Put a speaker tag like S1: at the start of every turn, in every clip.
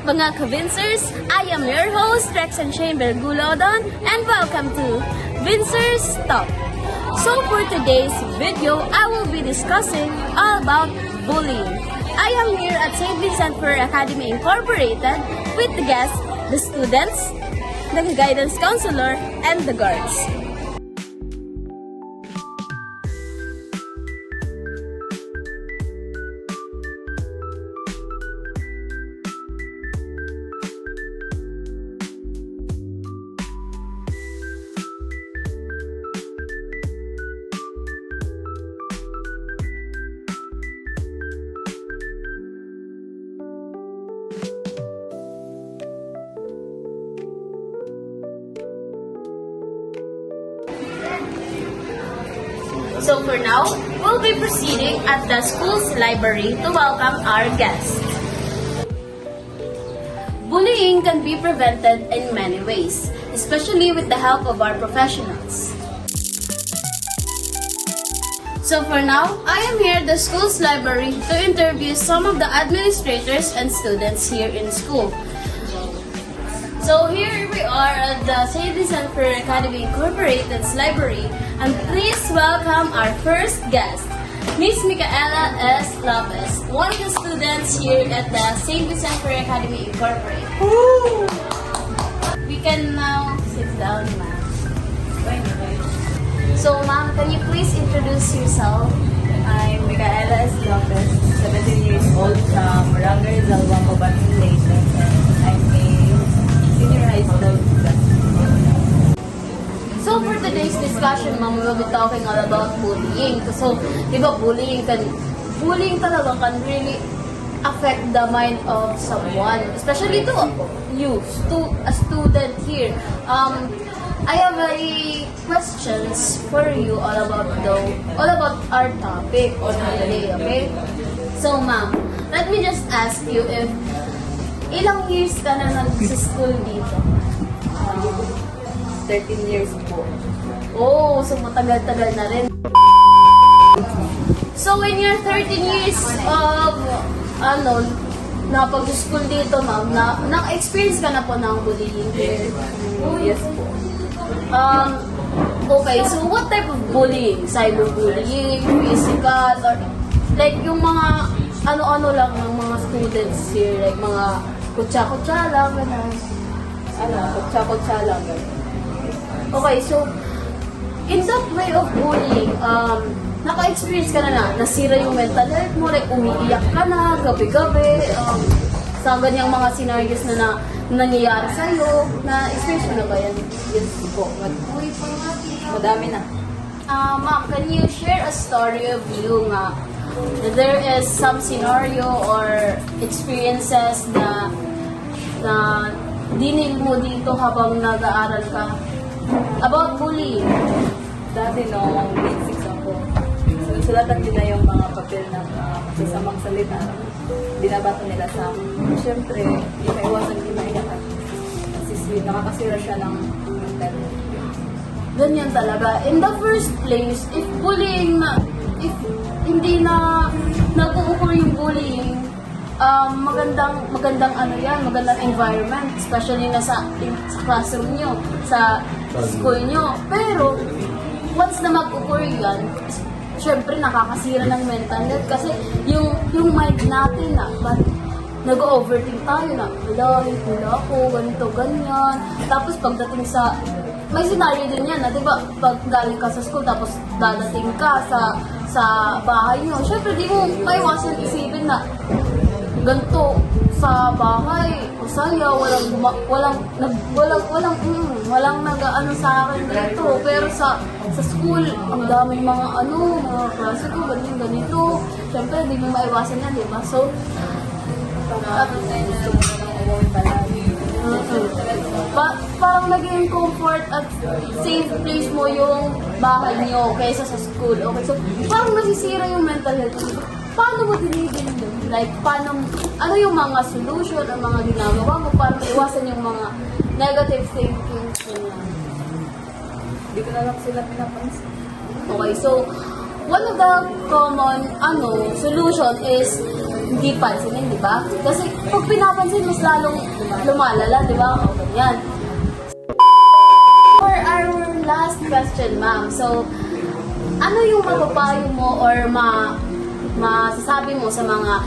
S1: Mga Kavincers, I am your host, Rexan Chamber Gulodon, and welcome to Vincers Talk. So for today's video, I will be discussing all about bullying. I am here at St. Vincent Ferrer Academy Incorporated with the guests, the students, the guidance counselor, and the guards. So for now, we'll be proceeding at the school's library to welcome our guests. Bullying can be prevented in many ways, especially with the help of our professionals. So for now, I am here at the school's library to interview some of the administrators and students here in school. So here we are at the St. Vincent Ferrer Academy Incorporated's library, and please welcome our first guest, Miss Micaela S. Lopez, one of the students here at the St. Vincent Ferrer Academy Incorporated. Woo! We can now sit down, ma'am. So ma'am, can you please introduce yourself?
S2: I'm Micaela S. Lopez, 17 years old from Barangay Zalwa, Cobatin, Leyte. I'm a senior high school student.
S1: So for today's discussion, ma'am, we will be talking all about bullying. So, di ba bullying talaga can really affect the mind of someone, especially to you, a student here. I have a questions for you all about our topic for today, okay? So, ma'am, let me just ask you if ilang years ka na nag-school dito?
S2: 13 years po.
S1: Oh, so matagal-tagal na rin. So, in your 13 years of, napag-school dito, ma'am, na-experience ka na po ng bullying here?
S2: Yes po.
S1: Okay, so what type of bullying? Cyberbullying, physical, or like yung mga ano-ano lang ng mga students here, like mga kutsa-kutsa lang, gano'n.
S2: Kutsa-kutsa lang.
S1: Okay, so, in that way of bullying, naka-experience ka na nasira yung mental health mo, like umiiyak ka na, gabi-gabi, sa ganyang mga scenarios na nangyayari sa'yo, na-experience mo na ba yan?
S2: Yes po. Madami na.
S1: Ma'am, can you share a story of you nga there is some scenario or experiences na dinil mo dito habang nag-aaral ka about bullying?
S2: Dati noong grade 6 ako, sinusulatan nila yung mga papel ng masasamang salita. Binabato nila sa akin. Siyempre, hindi maiwasan din maiyakan. Kasi sweet, nakakasira siya ng mental.
S1: Ganyan talaga. In the first place, if hindi na nag-uukol yung bullying, magandang environment, especially na sa classroom nyo, sa school nyo. Pero, once na mag-occur yan, syempre nakakasira ng mental health kasi yung mind natin nag-overthink tayo na, wala ako, ganito, ganyan. Tapos pagdating sa, may scenario din yan na, diba, pag galing ka sa school, tapos dadating ka sa bahay nyo, syempre di mo maiwasan isipin na, ganito, sa bahay, masaya, walang nag-ano sa akin dito. Pero sa school, ang daming mga klase ko, ganito. Siyempre, di mo maiwasan yan, di ba? So, parang naging comfort at safe place mo yung bahay niyo kaysa sa school. Okay, so parang nasisira yung mental health mo. Paano mo dinigil yun? Like, ano yung mga solution, ang mga ginagawa mo para maiwasan yung mga negative thinking?
S2: Hindi ko na lang sila pinapansin.
S1: Okay, so one of the common solution is hindi pansinin, di ba? Kasi pag pinapansin, mas lalong lumalala, di ba? O, ganyan. For our last question, ma'am. So, ano yung mapapayo mo or masasabi mo sa mga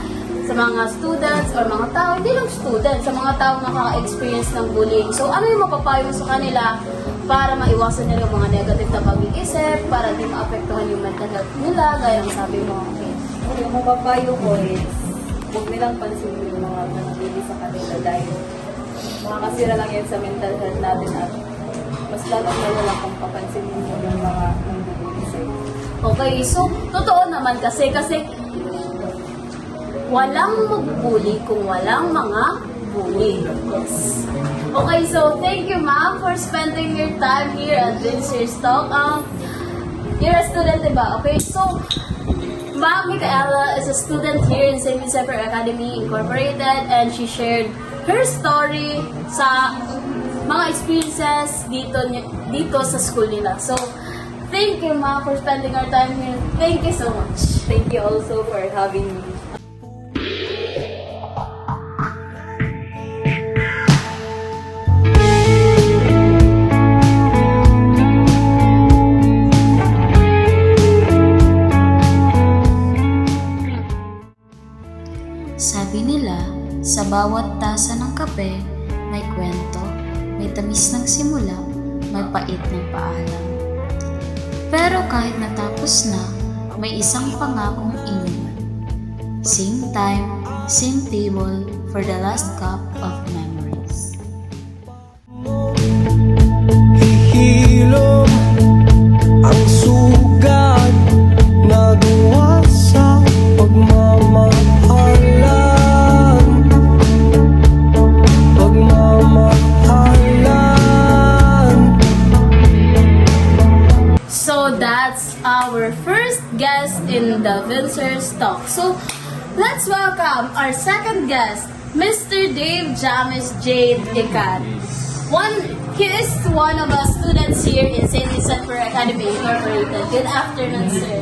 S1: students or mga tao, hindi lang students, sa mga tao nakaka-experience ng bullying. So, ano yung mapapayo mo sa kanila para maiwasan nila yung mga negative na pag-iisip, para di maapektuhan yung mental health nila, gaya ng sabi mo, okay.
S2: Yung mapapayo ko is, huwag nilang pansinin yung mga nanabili sa kanila dahil makakasira lang yan sa mental health natin at mas lalong lang kung papansinin mo yung mga nanabili sa'yo.
S1: Okay, so, totoo naman kasi walang magbully kung walang mga bully. Yes. Okay, so thank you, ma'am, for spending your time here at Vincer's Talk. You're a student, diba? Okay, so, Ma'am Micaela is a student here in St. Vincent Academy Incorporated, and she shared her story sa mga experiences dito sa school nila. So, thank you, ma'am, for spending our time here. Thank you so much.
S2: Thank you also for having me.
S3: Sabi nila, sa bawat tasa ng kape, may kwento, may tamis ng simula, may pait ng paalam. Pero kahit natapos na, may isang pangakong inuman. Same time, same table for the last cup of memories.
S4: Hihilom ang sugat na gawa sa pagmamahalan.
S1: So, that's our first guest in the Vincer's Talk. So, let's welcome our second guest, Mr. Dave James Jade Ican. He is one of our students here in St. Vincent Academy Incorporated. Good afternoon, sir.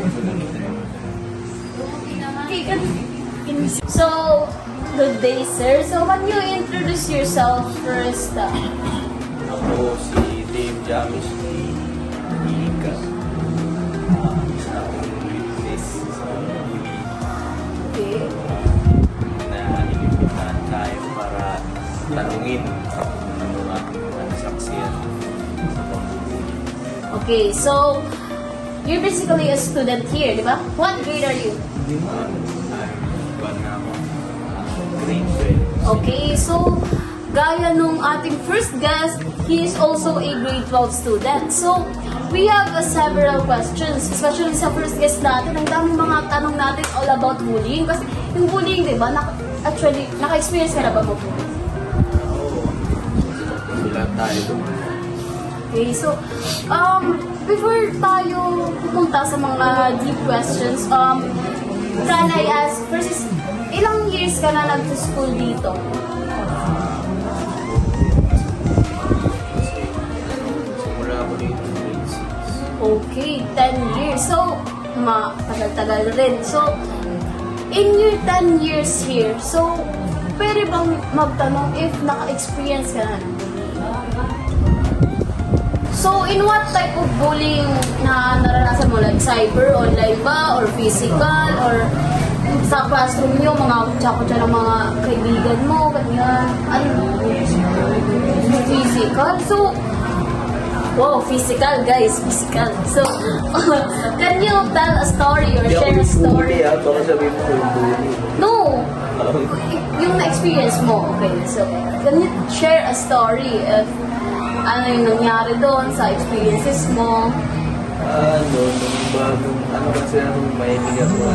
S1: So, good day, sir. So, can you introduce yourself first?
S5: Ako si Dave James Ican.
S1: Okay.
S5: Na inimbitahan tayo para tanungin ang aking mga nasaksiyan sa pamumuhay.
S1: Okay, so, you're basically a student here, di ba? What grade are you?
S5: Buwan na ako. Grade 12.
S1: Okay, so, gaya nung ating first guest, he is also a grade 12 student. So, we have several questions, especially sa first guest natin. Ang daming mga tanong natin all about bullying. Kasi yung bullying, di ba, actually, naka-experience ka na ba mo bullying?
S5: Oo. Sila tayo.
S1: Okay, so, before tayo pupunta sa mga deep questions, can I ask, first is, ilang years ka na nag-school dito?
S5: Kasi simula ako dito grade 6.
S1: Okay, 10 years. So, matagal-tagal rin. So, in your 10 years here, so, pwede bang magtanong if naka-experience ka na ng bullying? So, in what type of bullying na naranasan mo? Like cyber, online ba? Or physical? Or sa classroom nyo, mga kutsa-kutsa ng mga kaibigan mo? Ganyan. Ano? Physical? So, wow, physical guys, physical. So, can you tell a story or share a story?
S5: Baka sabihin mo ko yung bully.
S1: No! Yung na-experience mo, okay. So, can you share a story if ano yung nangyari doon sa experiences mo?
S5: Nung bagong, kasi mahilig ako,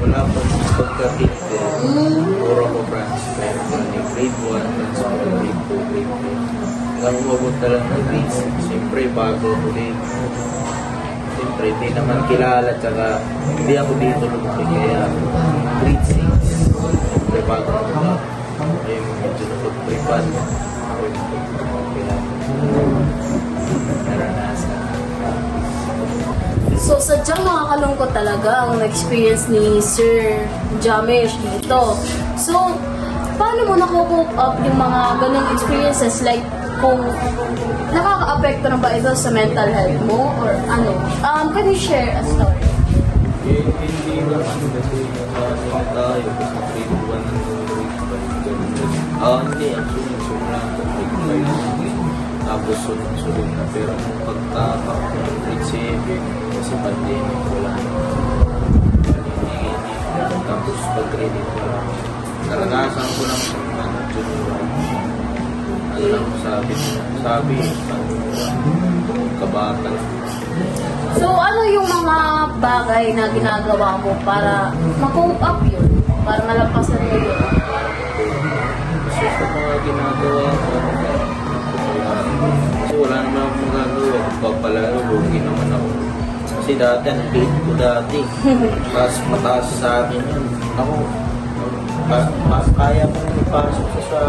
S5: wala pang pagka-kid puro ako branch. Pero yung grade 1, transfer grade 2, grade 3. Hanggang umabot na lang ng grade 6. Siyempre, bago ako dito. Siyempre, hindi naman kilala, tsaka hindi ako dito lumaki. Kaya grade 6. Siyempre, bago ako na. Ayun, medyo napag-prepan. Ako yung napag-prepan. Naranasan.
S1: So, sa sadyang nakakalungkot talaga ang experience ni Sir Jamesh dito. So, paano mo nakukup up yung mga ganong experiences? Like, kung nakaka-apekto na ba ito sa mental health mo? Or ano? Can you share a story?
S5: Hindi naman kasi nasa tayo kasi grade 1 ng hindi, actually sobrang grade 5 tapos sunod na, pero nung pagtapak ko ng grade 7 kasi pandemic wala tapos pag grade 8 naranasan ko lang sa junior ano lang sabi kabata.
S1: So, ano yung mga bagay na ginagawa mo para ma-cope up yun? Para malampasan mo yun?
S5: Kasi sa mga ginagawa ko, kasi wala naman akong magagawa. Papalalo, lugi naman ako. Kasi dati, ang hate ko dati. Tapos mataas sa akin yun. Ako, kaya ko ipasok sa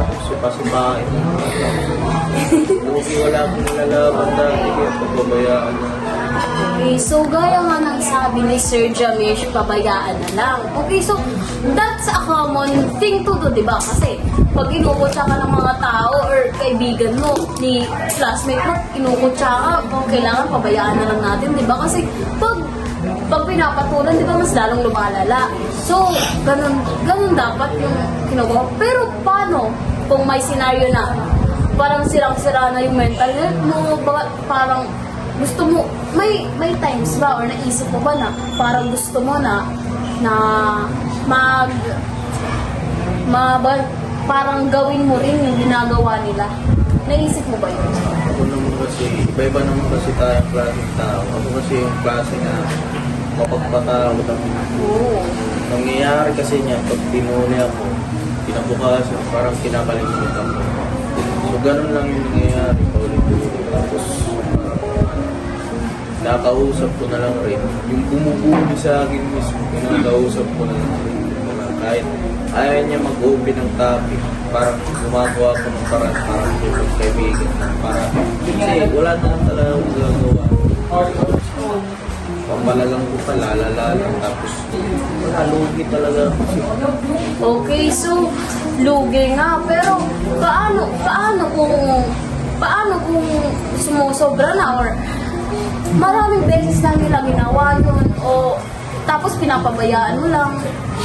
S5: pasipahin. Lugi, wala akong nilalaban dati. Kaya pababayaan na.
S1: Okay, so gaya nga ng sabi ni Sir Jamesh, pabayaan na lang. Okay, so that's a common thing to do, di ba? Kasi pag kinukutsa ka ng mga tao or kaibigan mo, ni classmate mo, kinukutsa ka, kailangan pabayaan na lang natin, di ba? Kasi pag pinapatulan, di ba, mas lalong lumalala. So, ganun dapat yung kinukuha. Pero paano kung may scenario na parang sirang-sira na yung mental health mo, parang gusto mo, may times ba or naisip mo ba na parang gusto mo na parang gawin mo rin yung ginagawa nila? Naisip mo ba yun?
S5: Ako naman kasi, iba-iba naman kasi tayong klaseng tao. Ako kasi yung klase na mapagpatawad ako.
S1: Oo.
S5: Nangyayari kasi niya, pag pinuli ako, kinabukasan, parang kinakalimutan ko. So, ganun lang yung nangyayari, paulit-ulit. Tapos, nakausap ko na lang rin. Yung bumubuli sa akin mismo, kinakausap ko na lang rin. Kahit ayaw niya mag-open ng topic, parang gumagawa ko ng parang kaibigan. Kasi wala na lang talaga akong gagawa. Pamalagang ko pa, lalala lang. Tapos, wala, lugi talaga.
S1: Okay, so lugi nga, pero paano kung sumusobra na or maraming beses na nila ginawa yun o tapos pinapabayaan mo lang,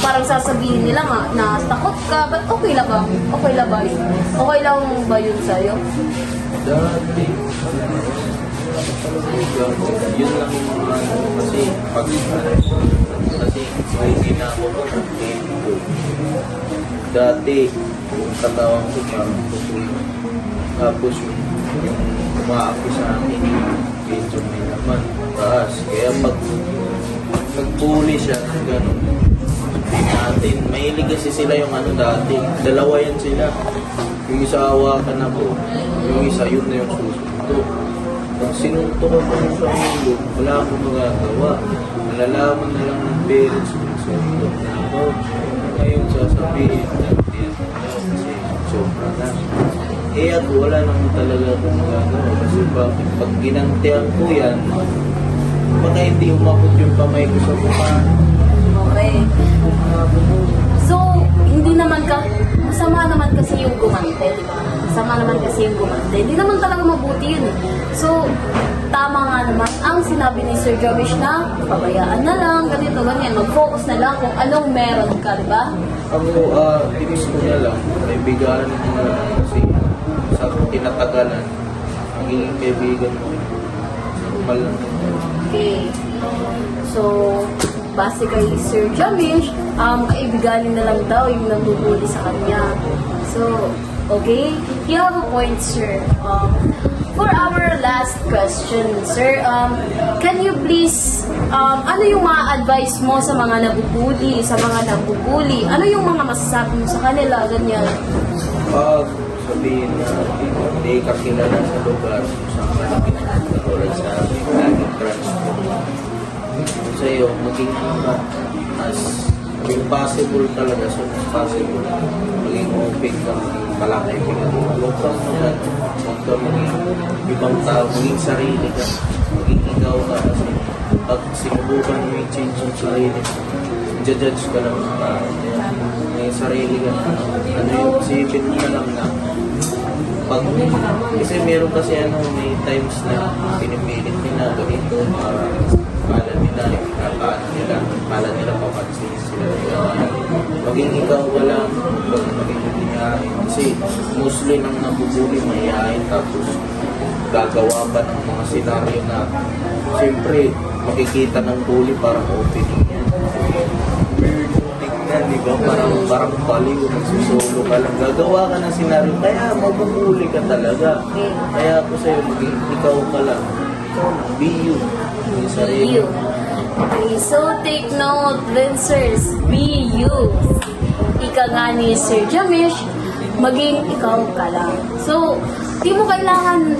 S1: parang sasabihin nila nga na takot ka, but okay lang ba? Okay lang ba yun? Okay lang ba yun sa'yo?
S5: Dati, yun lang yung mga kasi pag kasi hindi na ako dati yung katawan ko parang putol tapos yung umaapi sa akin medyo may naman taas kaya pag nagpuli siya gano'n natin mahilig kasi sila yung ano dati dalawa yan sila yung isa hawakan ako yung isa yun na yung susunod pag sinuntok ako sa ulo, wala akong magagawa. Nalalaman na lang ng parents ko sinuntok na ako. Ngayon sasabihin natin kasi sobra na. Eh ako wala naman talaga akong magagawa. Kasi bakit pag ginantihan ko yan, baka hindi umabot yung kamay ko sa mukha.
S1: Okay. So, hindi naman masama naman kasi yung gumante, di ba? Masama naman kasi yung gumante. Hindi naman talaga mabuti yun eh. So, tama nga naman ang sinabi ni Sir Jamesh na pabayaan na lang, ganito, ganyan. Mag-focus na lang kung anong meron ka, di ba?
S5: Ako, tips ko na lang, kaibigan mo na lang kasi sa tinatagalan, magiging kaibigan mo. Normal lang.
S1: Okay. So, base kay Sir Jamesh, kaibiganin na lang daw yung nabubuli sa kanya. So, okay? You have a point, sir. For our last question, sir, can you please, ano yung mga advice mo sa mga nabubuli, sa mga nabubuli? Ano yung mga masasabi mo sa kanila, ganyan?
S5: Sabihin na hindi ka kilala sa lugar kung saan ka nakikita sa amin, laging transport. Sa'yo, maging as possible talaga, so as possible, maging open ka, maging palakaibigan. Huwag kang huwag kang maging ibang tao, maging sarili ka, maging ikaw ka kasi pag sinubukan mo yung change yung sarili mo, judge ka lang may sarili ka. Ano yung isipin mo na lang na pag, kasi meron kasi may times na pinipilit nila ganito para kala nila, paano nila, kala nila papansin sila. Maging ikaw ka lang, maging mahihain. Kasi mostly nang nabubuli, mahihain, tapos gagawa pa ng mga senaryo na siyempre makikita ng bully parang opening yan. Weird tignan, di ba? Parang baliw, nagsusolo ka lang. Gagawa ka ng senaryo, kaya mabubuli ka talaga. Kaya ako sa'yo, maging ikaw ka lang. Ikaw lang, be you. Yung sarili.
S1: You. Okay, so take note, Vincers, be you. Ika nga ni Sir Jamish, maging ikaw ka lang. So, di mo kailangan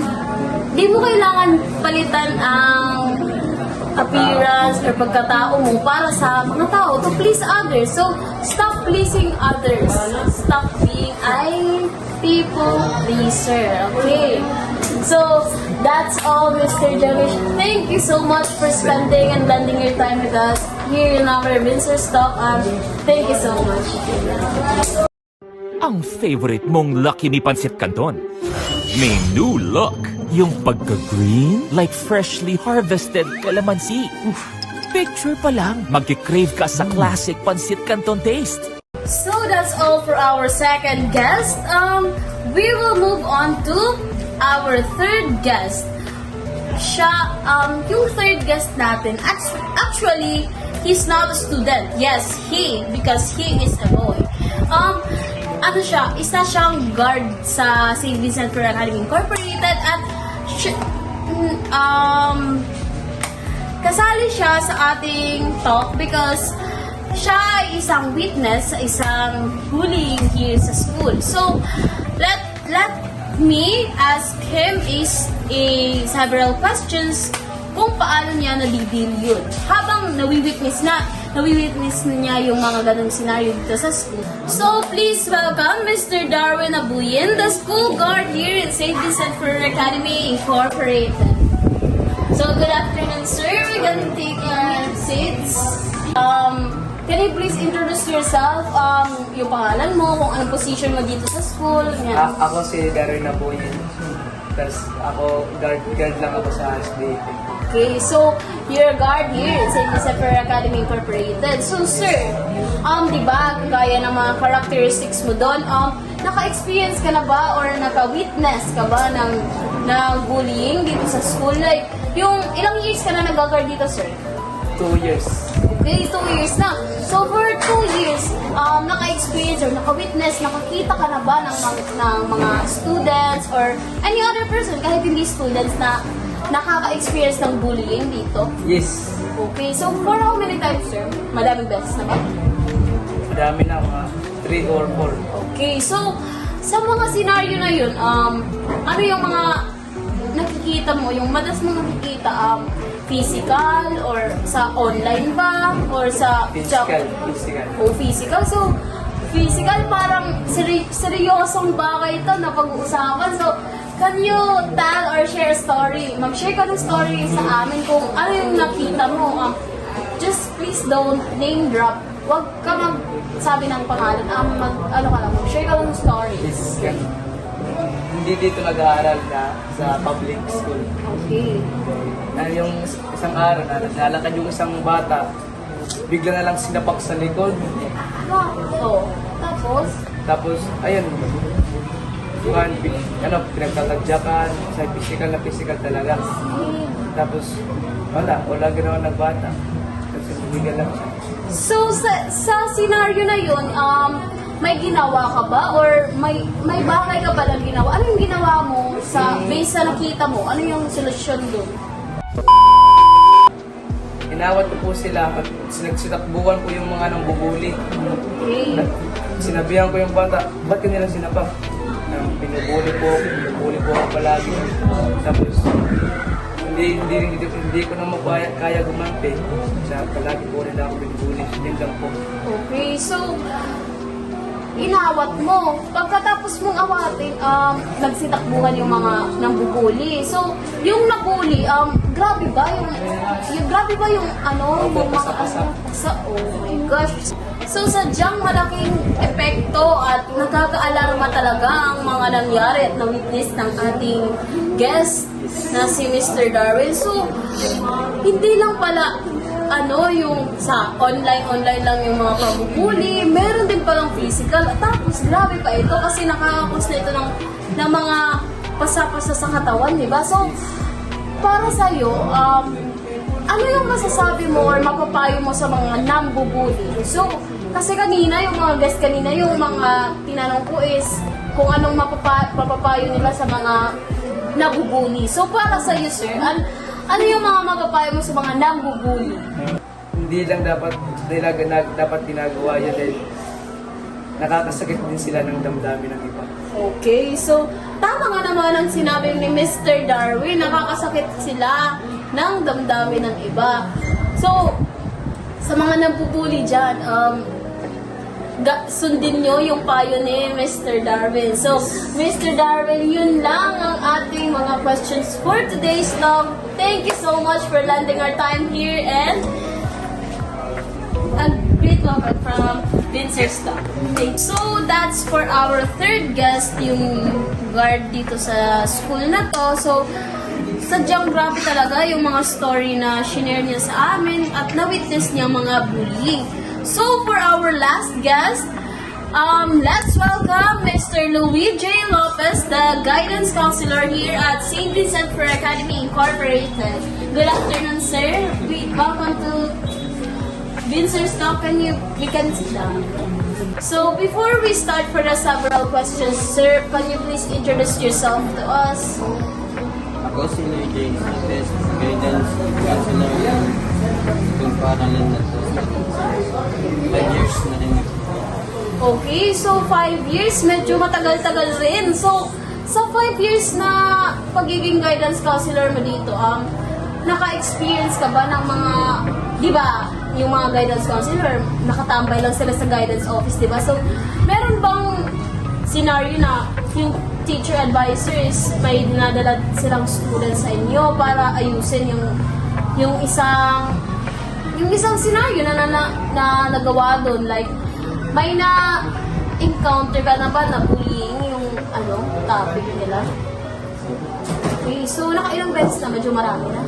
S1: palitan ang appearance or pagkatao mo para sa mga tao to please others. So, stop pleasing others. Stop being people pleaser. Okay? So, that's all, Mr. Jamish. Thank you so much for spending and lending your time with us here in our Vincer's Talk. Thank you so much.
S6: Ang favorite mong Lucky ni Pansit Canton. May new look. Yung pagka-green, like freshly harvested calamansi. Oof, picture pa lang, magkikrave ka sa classic Pansit Canton taste.
S1: So that's all for our second guest. We will move on to our third guest. Yung third guest natin, actually, he's not a student. Yes, because he is a boy. Isa siyang guard sa St. Vincent Ferrer Academy Incorporated at kasali siya sa ating talk because siya ay isang witness sa isang bullying here sa school. So, let me ask him several questions kung paano niya na-deal yun. Habang nawi-witness niya yung mga ganong scenario dito sa school. So, please welcome Mr. Darwin Abuyin, the school guard here at St. Vincent Ferrer Academy Incorporated. So, good afternoon, sir. We're gonna take our seats. Can you please introduce yourself? Yung pangalan mo, kung anong position mo dito sa school. Yan.
S7: Ako si Darwin Abuyin. Tapos ako, guard lang ako sa SDA.
S1: Okay, so you're a guard here at St. Vincent Ferrer Academy Incorporated. So, sir, di ba, gaya ng mga characteristics mo doon, naka-experience ka na ba or naka-witness ka ba ng bullying dito sa school? Like, yung ilang years ka na nag-guard dito, sir?
S7: 2 years.
S1: Okay, 2 years na. So, for 2 years, naka-experience or naka-witness, nakakita ka na ba ng mga students or any other person, kahit hindi students, na nakaka-experience ng bullying dito?
S7: Yes.
S1: Okay, so for how many times, sir? Madaming beses na ba?
S7: Madami na, mga 3 or 4.
S1: Okay, so sa mga scenario na yun, ano yung mga nakikita mo, yung madalas mo nakikita, physical or sa online ba? Or sa...
S7: Physical.
S1: Physical. So, physical parang seryosong bagay ito na pag-uusapan. So, can you tell or share a story? Mag-share ka ng story sa amin kung ano yung nakita mo. Just please don't name drop. Huwag ka magsabi ng pangalan. Mag-share ka ng story.
S7: Yes. Hindi dito nag-aaral na sa public school.
S1: Okay.
S7: Yung isang araw, nalakad yung isang bata, bigla na lang sinapak sa likod.
S1: So, tapos,
S7: ayun, pinagtatadyakan, sa physical talaga. Tapos, wala ginawa ng bata. Kasi bumigil lang siya.
S1: So, sa scenario na yun, may ginawa ka ba? Or may bagay ka ba lang ginawa? Ano yung ginawa mo based sa nakita mo? Ano yung solusyon doon?
S7: Inawat ko po sila at sinagsitakbuhan ko yung mga nangbubuli.
S1: Okay.
S7: Sinabihan ko yung bata, ba't ka nilang sinapak? Pinubuli po ako palagi. Tapos, hindi ko naman kaya gumampi. Palagi po rin ako pinubuli. Yun lang po.
S1: Okay, so inawat mo. Pagkatapos mong awatin, nagsitakbuhan yung mga nambubuli. So, yung nabuli, grabe ba yung ano, yung mga oh my gosh. So, sadyang malaking epekto at nakaka-alarma talaga ang mga nangyari at na-witness ng ating guest na si Mr. Darwin. So, hindi lang pala yung sa online lang yung mga pabubuli, meron din palang physical. At tapos, grabe pa ito kasi nakakakos na ito ng mga pasapasa sa katawan, di ba? So, para sa'yo, ano yung masasabi mo or mapapayo mo sa mga nambubuli? So, kasi kanina, yung mga guest kanina, yung mga tinanong ko is kung anong mapapayo nila sa mga nabubuli. So, para sa'yo, sir, ano yung mga mapapayo mo sa mga nambubuli?
S7: Hindi lang dapat ginagawa yan dahil nakakasakit din sila ng damdamin ng iba.
S1: Okay, so tama nga naman ang sinabi ni Mr. Darwin, nakakasakit sila ng damdamin ng iba. So, sa mga nambubuli dyan, sundin nyo yung payo ni Mr. Darwin. So, Mr. Darwin, yun lang ang ating mga questions for today's vlog. Thank you so much for lending our time here and a great welcome from Vincer's Talk. So, that's for our third guest, yung guard dito sa school na to. So, sadyang grabe talaga yung mga story na shinare niya sa amin at na-witness niya mga bullying. So, for our last guest, let's welcome Mr. Luis J. Lopez, the guidance counselor here at St. Vincent Fair Academy Incorporated. Good afternoon, sir. Welcome to Vincer's Talk. We can sit down. So, before we start for the several questions, sir, can you please introduce yourself to us?
S5: Ako si Luis J. Lopez, guidance counselor kung paralan na to. 5 years na rin.
S1: Okay, so 5 years, medyo matagal-tagal rin. So, sa 5 years na pagiging guidance counselor mo dito, naka-experience ka ba ng mga, di ba, yung mga guidance counselor, nakatambay lang sila sa guidance office, di ba? So, meron bang scenario na yung teacher advisors may dinadala silang students sa inyo para ayusin yung isang scenario na nagawa doon, like may na-encounter ka na ba na bullying yung topic nila? Okay, so nakailang beses na, medyo marami na.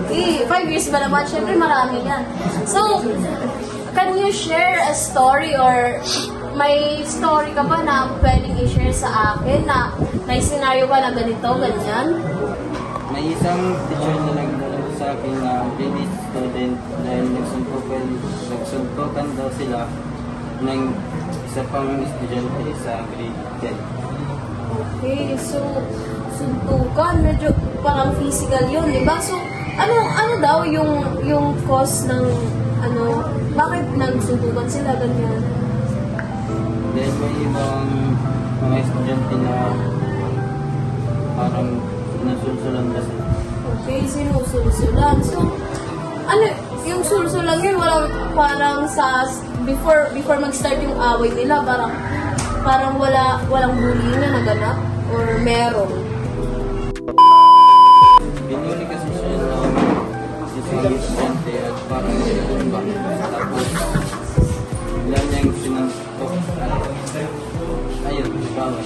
S1: Okay, 5 years ba naman? Siyempre marami yan. So, can you share a story or may story ka ba na pwedeng i-share sa akin na may scenario ka na ganito, ganyan?
S8: May isang teacher na nagdala sa akin na grade student dahil nagsuntukan daw sila ng isa pang estudyante sa grade 10.
S1: Okay, so suntukan, medyo parang physical yun, di ba? So, ano daw yung cause ng bakit nagsuntukan sila, ganyan?
S8: Dahil may ibang mga estudyante na parang nasulsulan na sila.
S1: Okay, sinusulsulan. So, yung sulsulan yun, parang sa, before mag-start yung away nila, parang walang bullying na naganap, or meron?
S8: Binuli kasi siya ng isang estudyante at parang nilumba. Tapos, bigla niyang sinantok. Ayun, bawal.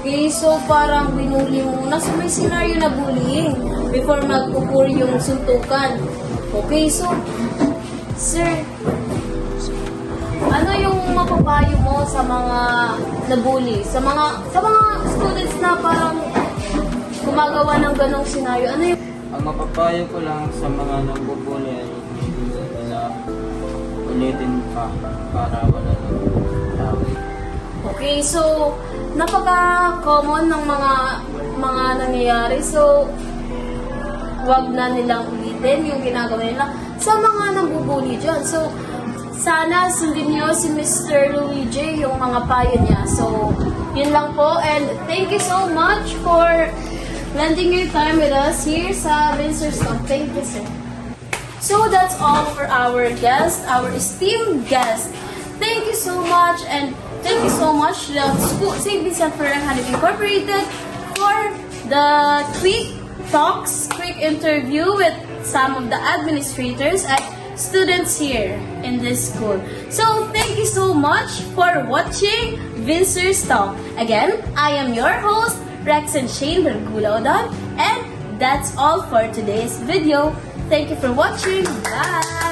S1: Okay, so parang binuli mo muna. So may scenario na bullying before mag-occur yung suntukan. Okay, so, sir, ano yung mapapayo mo sa mga nabully? Sa mga students na parang gumagawa ng ganong scenario, ano yung...
S8: Ang mapapayo ko lang sa mga nambubuli ay hindi nila ulitin pa para wala ng tao.
S1: Okay, so, napaka-common ng mga nangyayari. So, wag na nilang ulitin yung ginagawa nila sa mga nambubuli dyan. So, sana sundin nyo si Mr. Luigi, yung mga payo niya. So, yun lang po. And thank you so much for lending your time with us here sa Vincer's Talk. Thank you, sir. So, that's all for our guest, our esteemed guest. Thank you so much and Thank you so much to the school, St. Vincent Ferrer-Hanif Incorporated for the quick talks, quick interview with some of the administrators and students here in this school. So, thank you so much for watching Vincer's Talk. Again, I am your host, Rexen Shane Bergulaudon, and that's all for today's video. Thank you for watching. Bye!